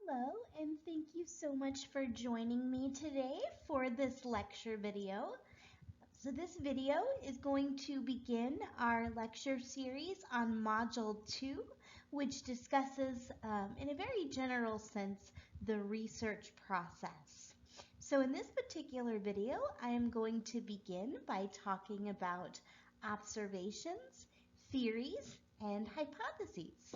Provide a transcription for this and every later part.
Hello, and thank you so much for joining me today for this lecture video. So this video is going to begin our lecture series on Module 2, which discusses, in a very general sense, the research process. So in this particular video, I am going to begin by talking about observations, theories, and hypotheses.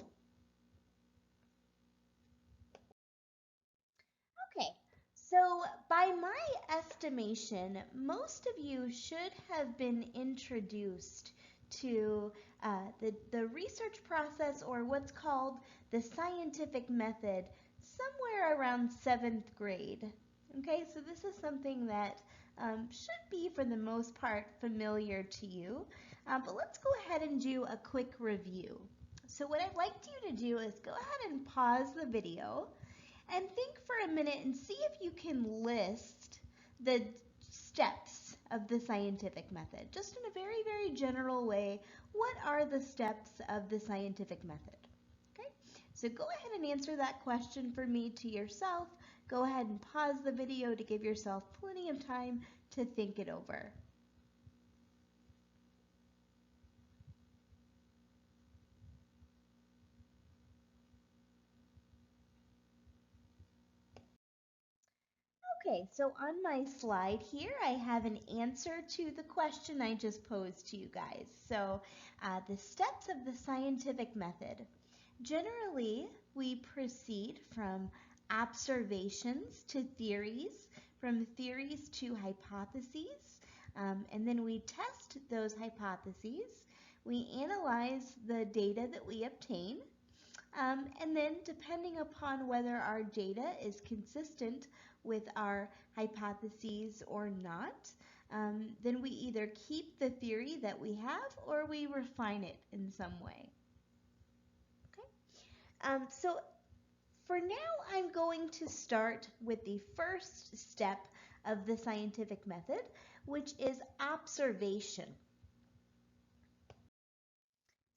Okay, so by my estimation, most of you should have been introduced to the research process, or what's called the scientific method, somewhere around 7th grade. Okay, so this is something that should be, for the most part, familiar to you. But let's go ahead and do a quick review. So what I'd like you to do is go ahead and pause the video and think for a minute and see if you can list the steps of the scientific method. Just in a very, very general way, what are the steps of the scientific method? Okay, so go ahead and answer that question for me to yourself. Go ahead and pause the video to give yourself plenty of time to think it over. Okay, so on my slide here, I have an answer to the question I just posed to you guys. So the steps of the scientific method. Generally, we proceed from observations to theories, from theories to hypotheses, and then we test those hypotheses. We analyze the data that we obtain, and then depending upon whether our data is consistent with our hypotheses or not, then we either keep the theory that we have or we refine it in some way. Okay, so for now, I'm going to start with the first step of the scientific method, which is observation.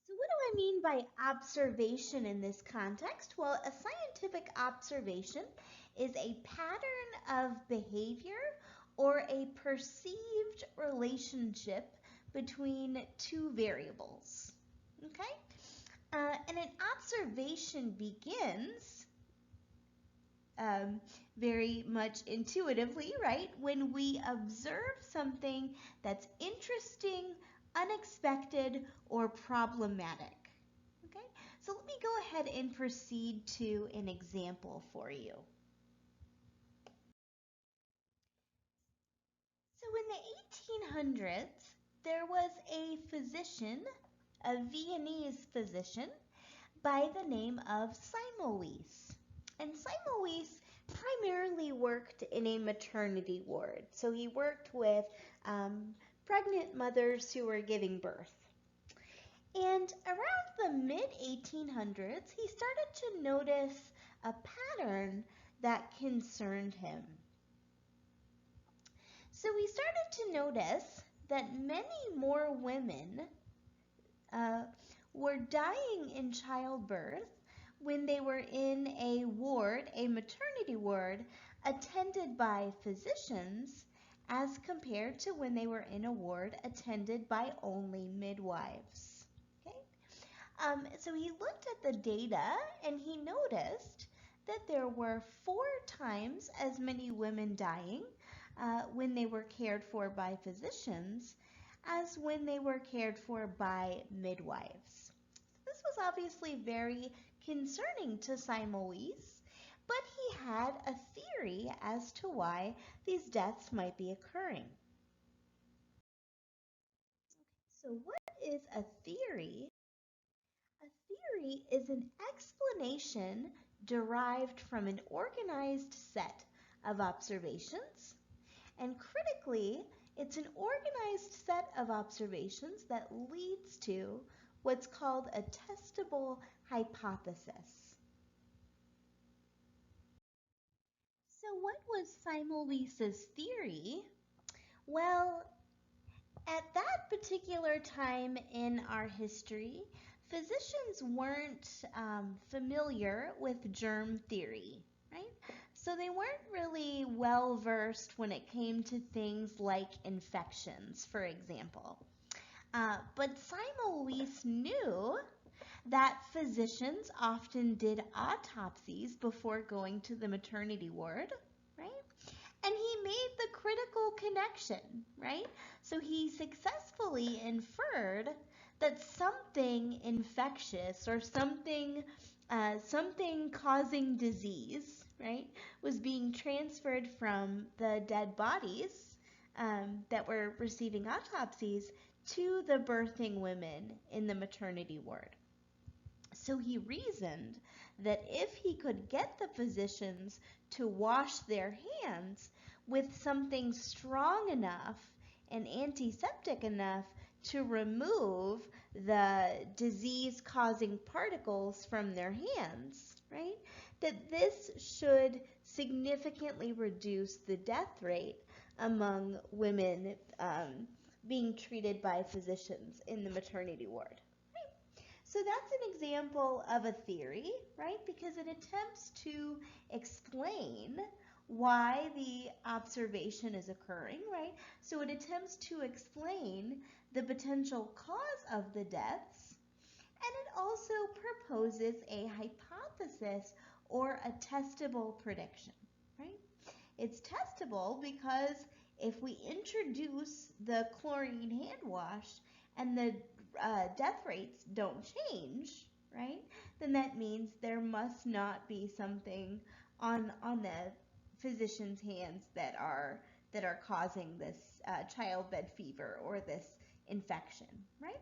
So what do I mean by observation in this context? Well, a scientific observation is a pattern of behavior or a perceived relationship between two variables. Okay? And an observation begins very much intuitively, right? When we observe something that's interesting, unexpected, or problematic. Okay, so let me go ahead and proceed to an example for you. So in the 1800s, there was a physician, a Viennese physician, by the name of Semmelweis. And Semmelweis primarily worked in a maternity ward. So he worked with pregnant mothers who were giving birth. And around the mid-1800s, he started to notice a pattern that concerned him. So he started to notice that many more women were dying in childbirth when they were in a ward, a maternity ward, attended by physicians, as compared to when they were in a ward attended by only midwives. Okay? So he looked at the data and he noticed that there were 4 times as many women dying when they were cared for by physicians as when they were cared for by midwives. This was obviously very concerning to Semmelweis, but he had a theory as to why these deaths might be occurring. So what is a theory? A theory is an explanation derived from an organized set of observations, and critically, it's an organized set of observations that leads to what's called a testable hypothesis. So what was Semmelweis's theory? Well, at that particular time in our history, physicians weren't familiar with germ theory. right? So they weren't really well versed when it came to things like infections, for example. But Semmelweis knew that physicians often did autopsies before going to the maternity ward, right? And he made the critical connection, right? So he successfully inferred that something infectious or something causing disease, right, was being transferred from the dead bodies that were receiving autopsies to the birthing women in the maternity ward. So he reasoned that if he could get the physicians to wash their hands with something strong enough and antiseptic enough to remove the disease-causing particles from their hands, right, that this should significantly reduce the death rate among women being treated by physicians in the maternity ward. So that's an example of a theory, right? Because it attempts to explain why the observation is occurring, right? So it attempts to explain the potential cause of the deaths, and it also proposes a hypothesis or a testable prediction, right? It's testable because if we introduce the chlorine hand wash and the death rates don't change, right, then that means there must not be something on the physician's hands that are causing this childbed fever or this infection, right?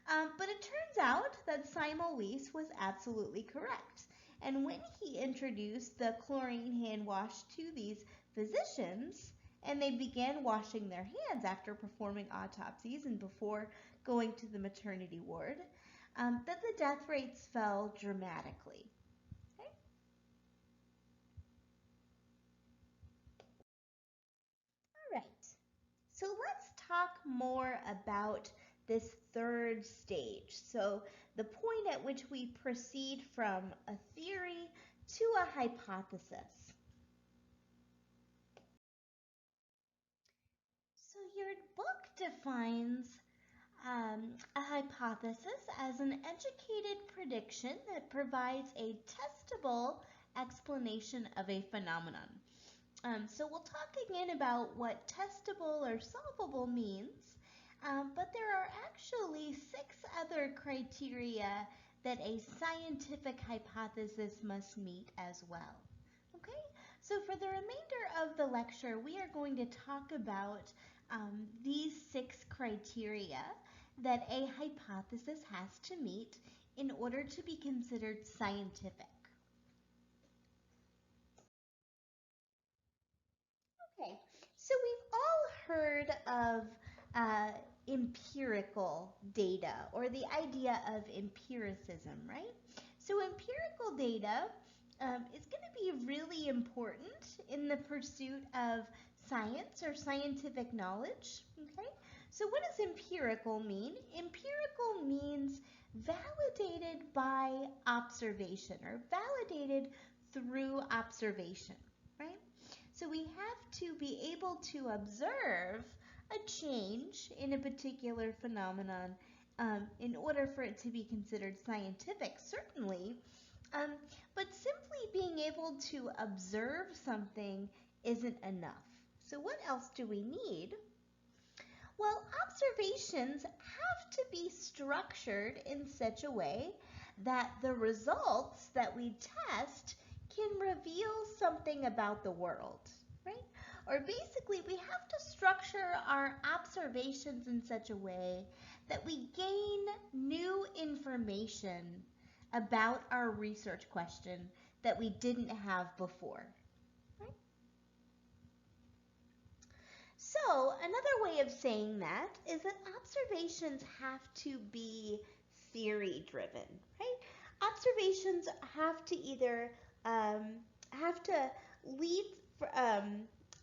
But it turns out that Semmelweis was absolutely correct. And when he introduced the chlorine hand wash to these physicians, and they began washing their hands after performing autopsies and before going to the maternity ward, that the death rates fell dramatically. Okay? All right. So let's talk more about this third stage. So the point at which we proceed from a theory to a hypothesis. So your book defines a hypothesis as an educated prediction that provides a testable explanation of a phenomenon. So we'll talk again about what testable or solvable means, but there are actually 6 other criteria that a scientific hypothesis must meet as well. Okay, so for the remainder of the lecture, we are going to talk about these 6 criteria that a hypothesis has to meet in order to be considered scientific. Okay, so we've all heard of empirical data or the idea of empiricism, right? So empirical data is going to be really important in the pursuit of science or scientific knowledge, okay? So what does empirical mean? Empirical means validated by observation or validated through observation, right? So we have to be able to observe a change in a particular phenomenon in order for it to be considered scientific, certainly. But simply being able to observe something isn't enough. So what else do we need? Well, observations have to be structured in such a way that the results that we test can reveal something about the world, right? Or basically, we have to structure our observations in such a way that we gain new information about our research question that we didn't have before. Right? So another way of saying that is that observations have to be theory driven, right? Observations have to either have to lead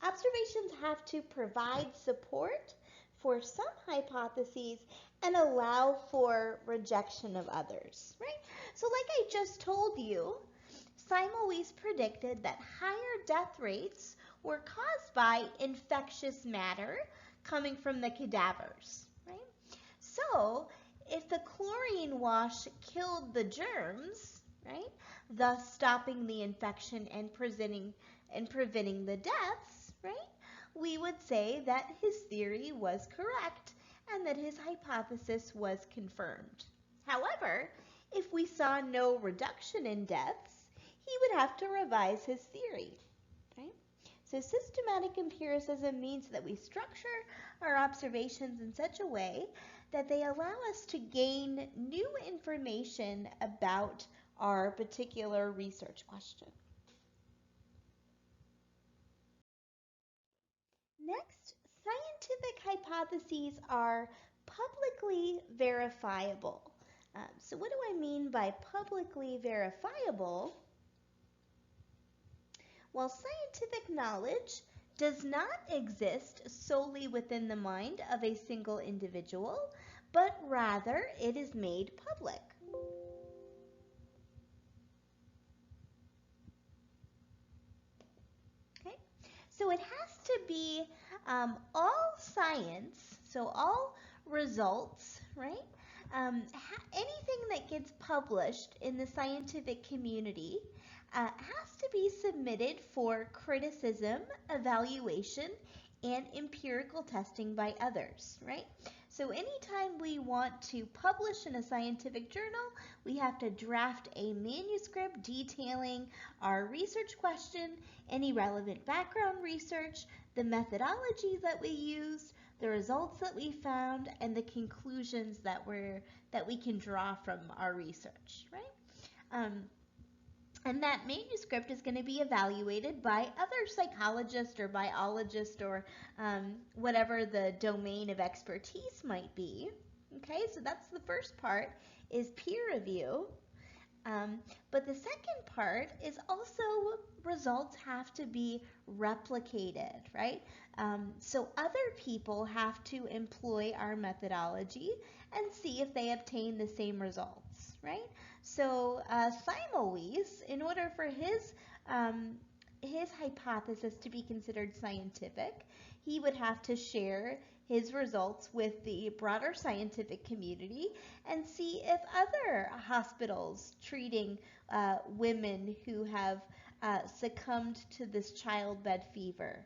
observations have to provide support for some hypotheses and allow for rejection of others, right? So like I just told you, Semmelweis predicted that higher death rates were caused by infectious matter coming from the cadavers, right? So, if the chlorine wash killed the germs, right, thus stopping the infection and preventing the deaths, right, we would say that his theory was correct and that his hypothesis was confirmed. However, if we saw no reduction in deaths, he would have to revise his theory. Right? So systematic empiricism means that we structure our observations in such a way that they allow us to gain new information about our particular research question. Next, scientific hypotheses are publicly verifiable. So what do I mean by publicly verifiable? Well, scientific knowledge does not exist solely within the mind of a single individual, but rather it is made public. Okay, so it has to be all science, so all results, right? Anything that gets published in the scientific community has to be submitted for criticism, evaluation, and empirical testing by others, right? So anytime we want to publish in a scientific journal, we have to draft a manuscript detailing our research question, any relevant background research, the methodologies that we used, the results that we found, and the conclusions that we can draw from our research, right? And that manuscript is going to be evaluated by other psychologists or biologists or whatever the domain of expertise might be. Okay, so that's the first part, is peer review. But the second part is also results have to be replicated, right? So other people have to employ our methodology and see if they obtain the same results, right? So Semmelweis, in order for his hypothesis to be considered scientific, he would have to share his results with the broader scientific community and see if other hospitals treating women who have succumbed to this childbed fever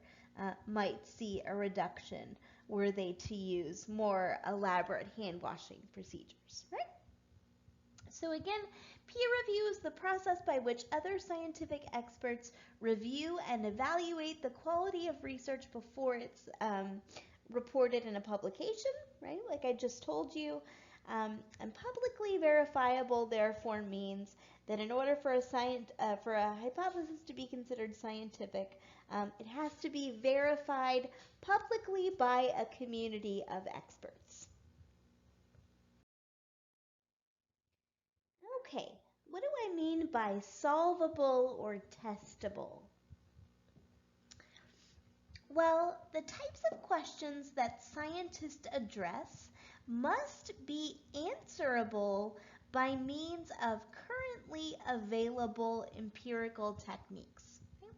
might see a reduction were they to use more elaborate hand washing procedures, right? So again, peer review is the process by which other scientific experts review and evaluate the quality of research before it's reported in a publication, right? Like I just told you. And publicly verifiable, therefore, means that in order for a hypothesis to be considered scientific, it has to be verified publicly by a community of experts. Okay, what do I mean by solvable or testable? Well, the types of questions that scientists address must be answerable by means of currently available empirical techniques. Okay?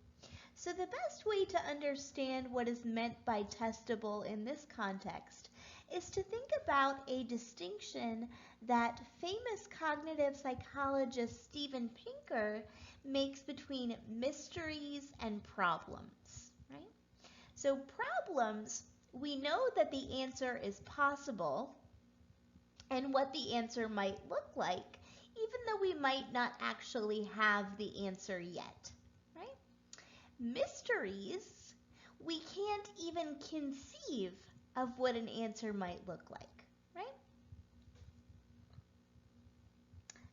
So the best way to understand what is meant by testable in this context is to think about a distinction that famous cognitive psychologist Steven Pinker makes between mysteries and problems, right? So problems, we know that the answer is possible and what the answer might look like, even though we might not actually have the answer yet, right? Mysteries, we can't even conceive of what an answer might look like, right?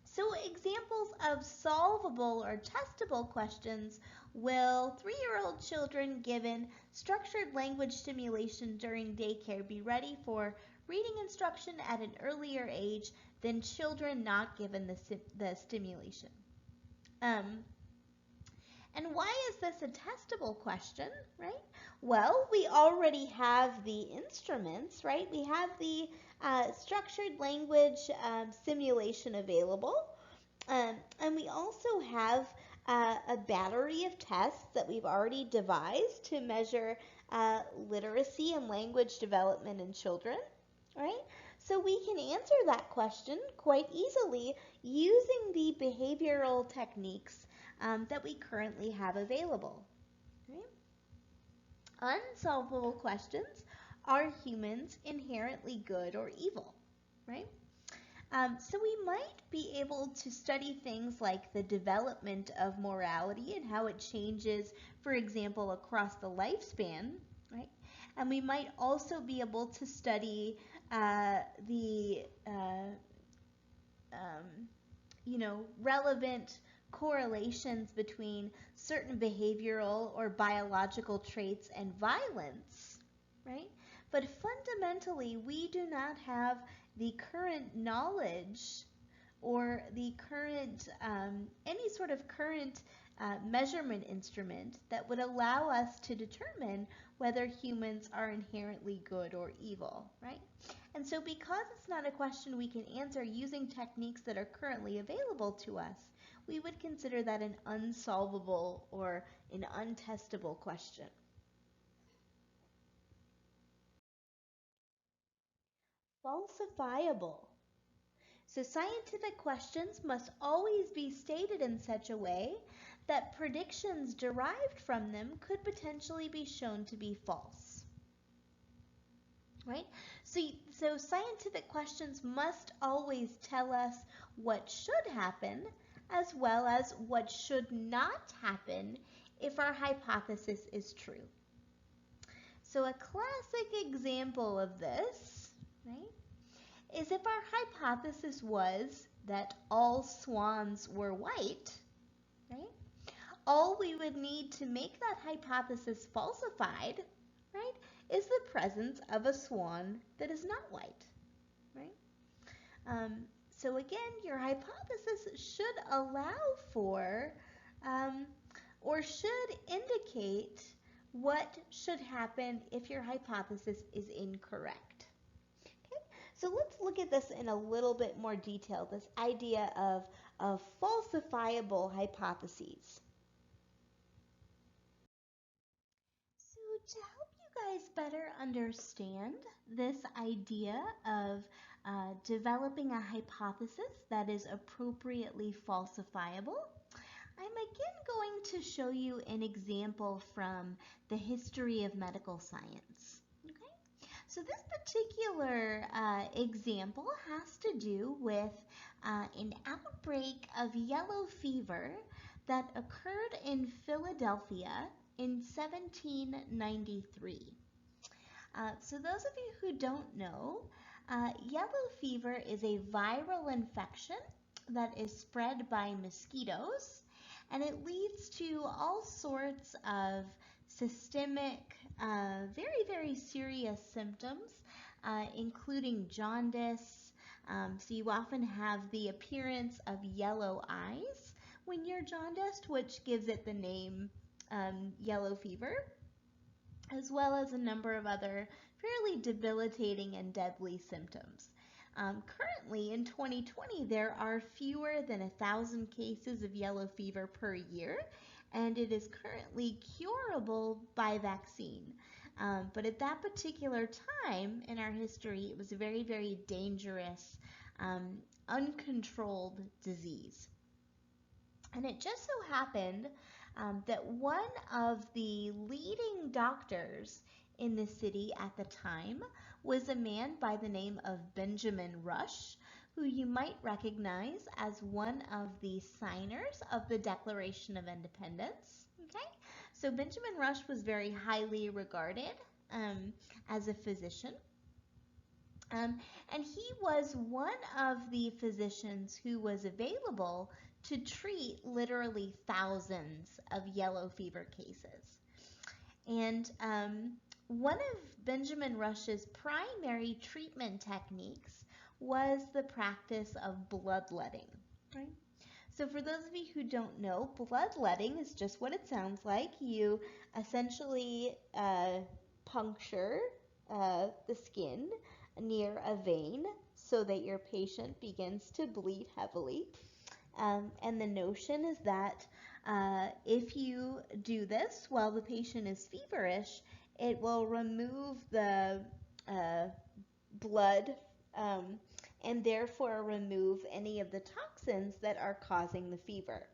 So examples of solvable or testable questions: will 3-year-old children given structured language stimulation during daycare be ready for reading instruction at an earlier age than children not given the stimulation? And why is this a testable question, right? Well, we already have the instruments, right? We have the structured language simulation available. And we also have a battery of tests that we've already devised to measure literacy and language development in children, right? So we can answer that question quite easily using the behavioral techniques that we currently have available. Right? Unsolvable questions: are humans inherently good or evil? Right? So we might be able to study things like the development of morality and how it changes, for example, across the lifespan, right? And we might also be able to study the relevant correlations between certain behavioral or biological traits and violence, right? But fundamentally, we do not have the current knowledge or the current, any sort of current measurement instrument that would allow us to determine whether humans are inherently good or evil, right? And so because it's not a question we can answer using techniques that are currently available to us, we would consider that an unsolvable or an untestable question. Falsifiable. So scientific questions must always be stated in such a way that predictions derived from them could potentially be shown to be false. Right? So scientific questions must always tell us what should happen as well as what should not happen if our hypothesis is true. So a classic example of this, right, is if our hypothesis was that all swans were white, right? All we would need to make that hypothesis falsified, right, is the presence of a swan that is not white, right? So again, your hypothesis should allow for or should indicate what should happen if your hypothesis is incorrect. Okay, so let's look at this in a little bit more detail, this idea of falsifiable hypotheses. So to help you guys better understand this idea of developing a hypothesis that is appropriately falsifiable, I'm again going to show you an example from the history of medical science. Okay? So this particular example has to do with an outbreak of yellow fever that occurred in Philadelphia in 1793. So those of you who don't know, yellow fever is a viral infection that is spread by mosquitoes, and it leads to all sorts of systemic, very, very serious symptoms, including jaundice. So you often have the appearance of yellow eyes when you're jaundiced, which gives it the name yellow fever, as well as a number of other fairly debilitating and deadly symptoms. Currently, in 2020, there are fewer than 1,000 cases of yellow fever per year, and it is currently curable by vaccine. But at that particular time in our history, it was a very, very dangerous, uncontrolled disease. And it just so happened that one of the leading doctors in the city at the time was a man by the name of Benjamin Rush, who you might recognize as one of the signers of the Declaration of Independence. Okay, so Benjamin Rush was very highly regarded as a physician. And he was one of the physicians who was available to treat literally thousands of yellow fever cases. And one of Benjamin Rush's primary treatment techniques was the practice of bloodletting. Right? So for those of you who don't know, bloodletting is just what it sounds like. You essentially puncture the skin near a vein so that your patient begins to bleed heavily. And the notion is that If you do this while the patient is feverish, it will remove the blood and therefore remove any of the toxins that are causing the fever.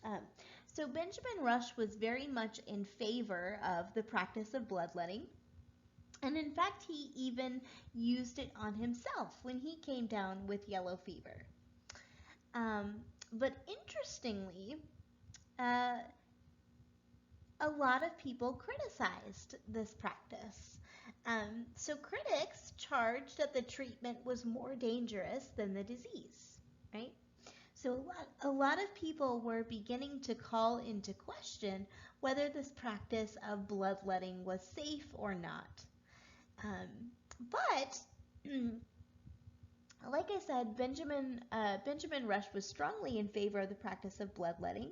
Um, so Benjamin Rush was very much in favor of the practice of bloodletting. And in fact, he even used it on himself when he came down with yellow fever. Um, but interestingly, uh, a lot of people criticized this practice. So critics charged that the treatment was more dangerous than the disease, right? So a lot of people were beginning to call into question whether this practice of bloodletting was safe or not. But like I said, Benjamin Rush was strongly in favor of the practice of bloodletting.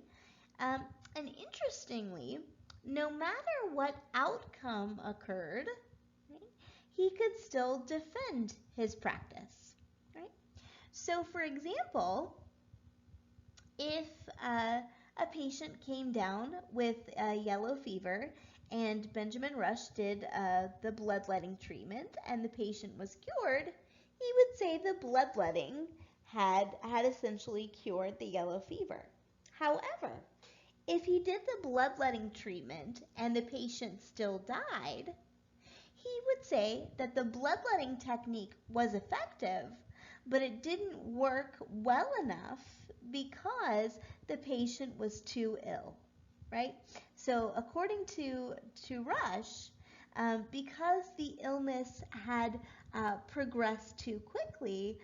And interestingly, no matter what outcome occurred, right, he could still defend his practice. Right? So, for example, if a patient came down with yellow fever and Benjamin Rush did the bloodletting treatment and the patient was cured, he would say the bloodletting had essentially cured the yellow fever. However, if he did the bloodletting treatment and the patient still died, he would say that the bloodletting technique was effective, but it didn't work well enough because the patient was too ill, right? So according to Rush, because the illness had progressed too quickly,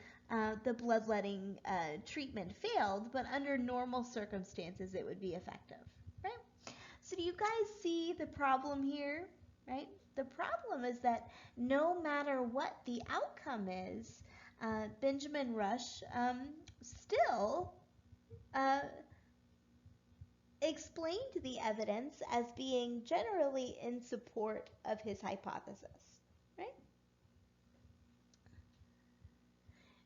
the bloodletting treatment failed, but under normal circumstances it would be effective, right? So do you guys see the problem here, right? The problem is that no matter what the outcome is, Benjamin Rush still uh, explained the evidence as being generally in support of his hypothesis, right?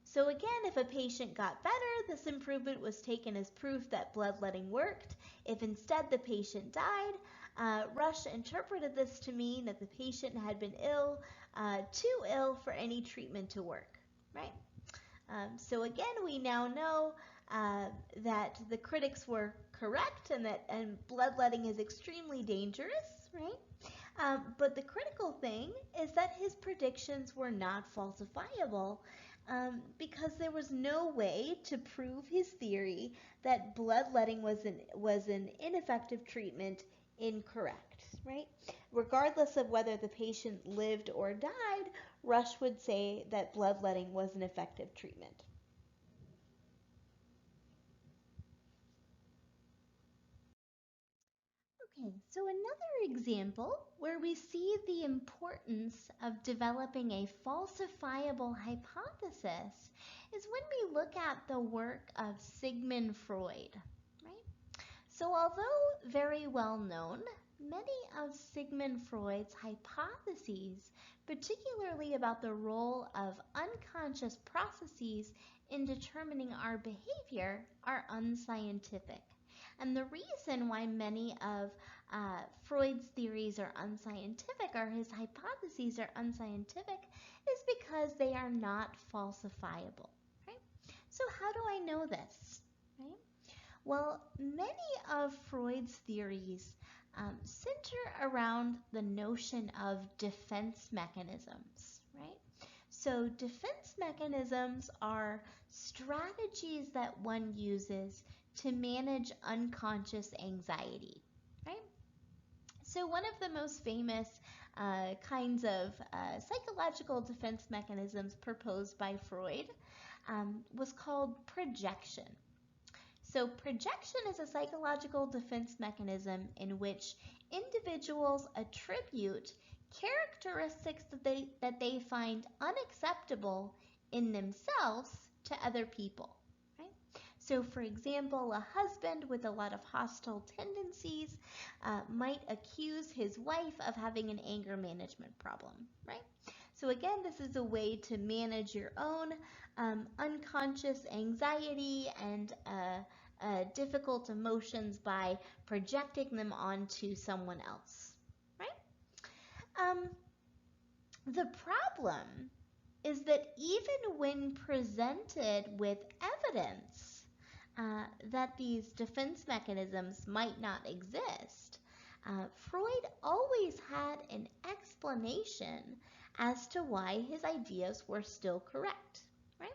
So again, if a patient got better, this improvement was taken as proof that bloodletting worked. If instead the patient died, Rush interpreted this to mean that the patient had been too ill for any treatment to work, right? So again, we now know that the critics were correct and that bloodletting is extremely dangerous, right? But the critical thing is that his predictions were not falsifiable because there was no way to prove his theory that bloodletting was an ineffective treatment incorrect, right? Regardless of whether the patient lived or died, Rush would say that bloodletting was an effective treatment. Okay, so another example where we see the importance of developing a falsifiable hypothesis is when we look at the work of Sigmund Freud, right? So although very well known, many of Sigmund Freud's hypotheses, particularly about the role of unconscious processes in determining our behavior, are unscientific. And the reason why many of Freud's theories are unscientific, or his hypotheses are unscientific, is because they are not falsifiable. Right? So how do I know this? Right? Well, many of Freud's theories center around the notion of defense mechanisms, right? So defense mechanisms are strategies that one uses to manage unconscious anxiety, right? So one of the most famous kinds of psychological defense mechanisms proposed by Freud was called projection. So projection is a psychological defense mechanism in which individuals attribute characteristics that they find unacceptable in themselves to other people. Right? So for example, a husband with a lot of hostile tendencies might accuse his wife of having an anger management problem. Right? So again, this is a way to manage your own unconscious anxiety and difficult emotions by projecting them onto someone else, right? The problem is that even when presented with evidence that these defense mechanisms might not exist, Freud always had an explanation as to why his ideas were still correct, right?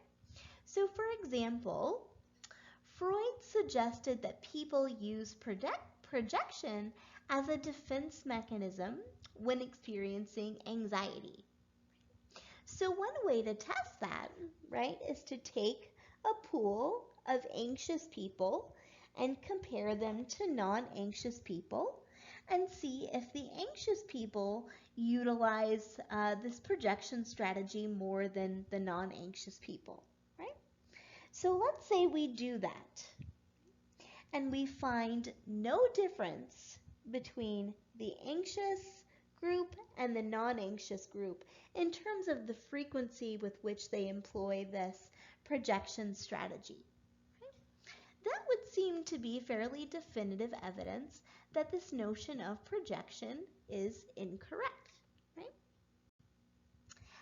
So, for example, Freud suggested that people use projection as a defense mechanism when experiencing anxiety. So one way to test that, right, is to take a pool of anxious people and compare them to non-anxious people and see if the anxious people utilize this projection strategy more than the non-anxious people, right? So let's say we do that and we find no difference between the anxious group and the non-anxious group in terms of the frequency with which they employ this projection strategy. That would seem to be fairly definitive evidence that this notion of projection is incorrect, right?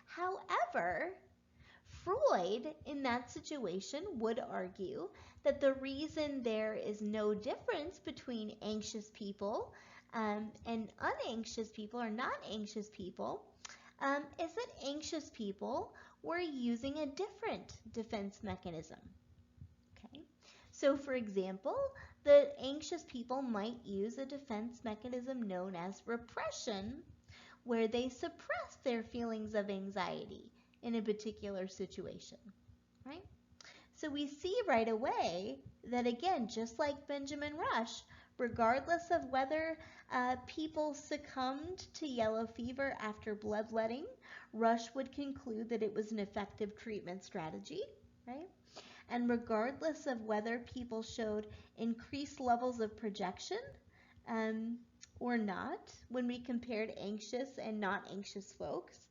However, Freud, in that situation, would argue that the reason there is no difference between anxious people and unanxious people or non-anxious people is that anxious people were using a different defense mechanism. Okay, so for example, the anxious people might use a defense mechanism known as repression, where they suppress their feelings of anxiety in a particular situation, right? So we see right away that, again, just like Benjamin Rush, regardless of whether people succumbed to yellow fever after bloodletting, Rush would conclude that it was an effective treatment strategy, right? And regardless of whether people showed increased levels of projection or not, when we compared anxious and not anxious folks,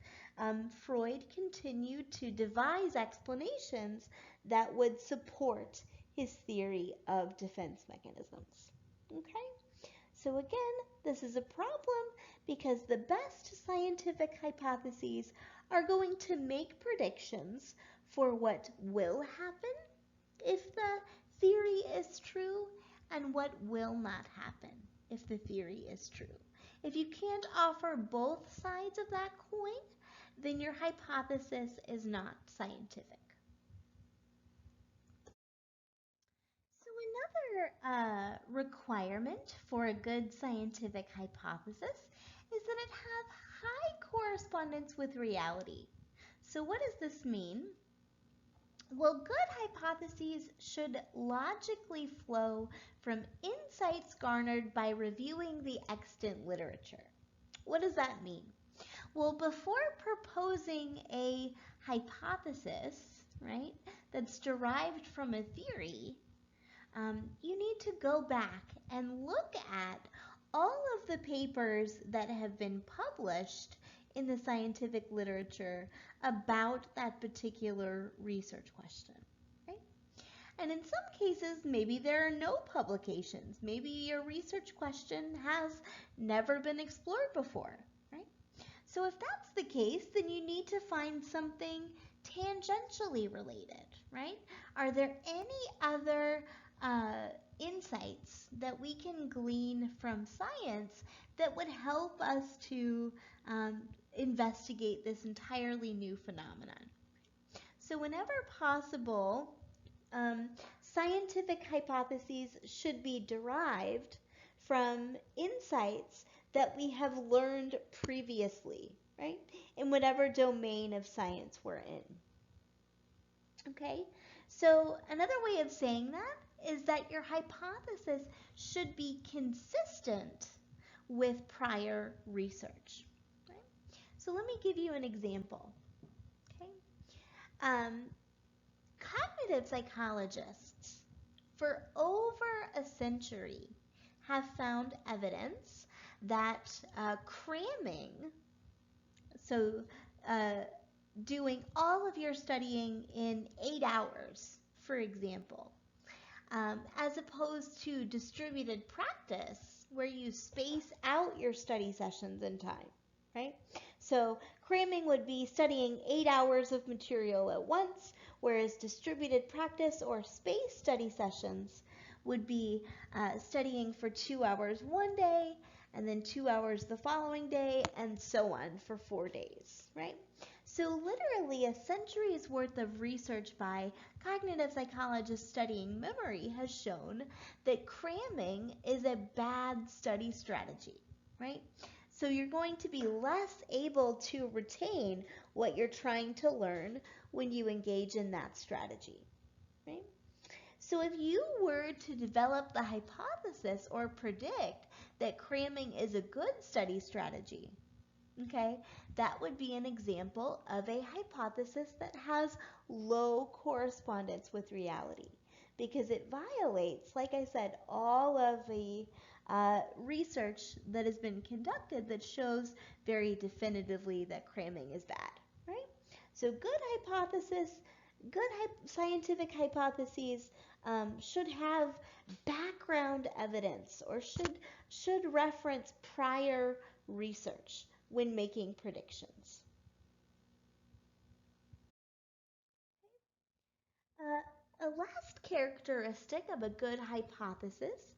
Freud continued to devise explanations that would support his theory of defense mechanisms. Okay? So again, this is a problem because the best scientific hypotheses are going to make predictions for what will happen if the theory is true and what will not happen if the theory is true. If you can't offer both sides of that coin, then your hypothesis is not scientific. So another requirement for a good scientific hypothesis is that it have high correspondence with reality. So what does this mean? Well, good hypotheses should logically flow from insights garnered by reviewing the extant literature. What does that mean? Well, before proposing a hypothesis, right, that's derived from a theory, you need to go back and look at all of the papers that have been published in the scientific literature about that particular research question, right? And in some cases, maybe there are no publications. Maybe your research question has never been explored before, right? So if that's the case, then you need to find something tangentially related, right? Are there any other insights that we can glean from science that would help us to investigate this entirely new phenomenon? So whenever possible, scientific hypotheses should be derived from insights that we have learned previously, right? In whatever domain of science we're in. Okay? So another way of saying that is that your hypothesis should be consistent with prior research. Right? So let me give you an example. Okay? Cognitive psychologists for over a century have found evidence that cramming, so doing all of your studying in 8 hours, for example, as opposed to distributed practice, where you space out your study sessions in time, right? So cramming would be studying 8 hours of material at once, whereas distributed practice or spaced study sessions would be studying for 2 hours one day, and then 2 hours the following day, and so on for 4 days, right? So literally a century's worth of research by cognitive psychologists studying memory has shown that cramming is a bad study strategy, right? So you're going to be less able to retain what you're trying to learn when you engage in that strategy, right? So if you were to develop the hypothesis or predict that cramming is a good study strategy, okay, that would be an example of a hypothesis that has low correspondence with reality, because it violates, like I said, all of the research that has been conducted that shows very definitively that cramming is bad, right? So good scientific hypotheses should have background evidence or should reference prior research when making predictions. A last characteristic of a good hypothesis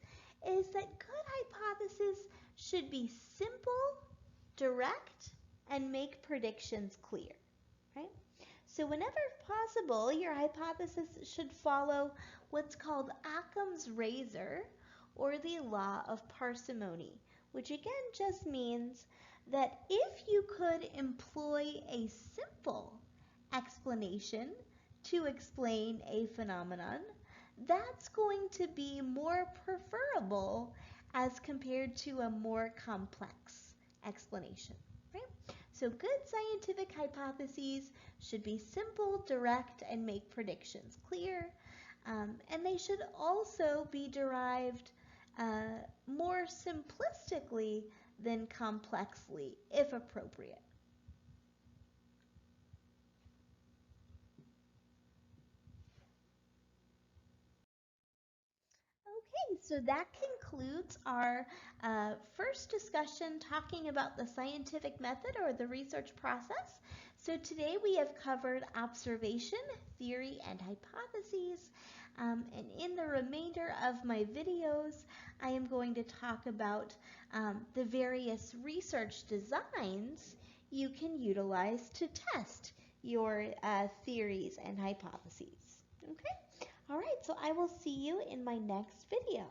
is that good hypotheses should be simple, direct, and make predictions clear, right? So whenever possible, your hypothesis should follow what's called Occam's razor, or the law of parsimony, which again just means that if you could employ a simple explanation to explain a phenomenon, that's going to be more preferable as compared to a more complex explanation, right? So good scientific hypotheses should be simple, direct, and make predictions clear. And they should also be derived more simplistically than complexly, if appropriate. Okay, so that concludes our first discussion talking about the scientific method or the research process. So today we have covered observation, theory, and hypotheses. And in the remainder of my videos, I am going to talk about the various research designs you can utilize to test your theories and hypotheses. Okay? All right, so I will see you in my next video.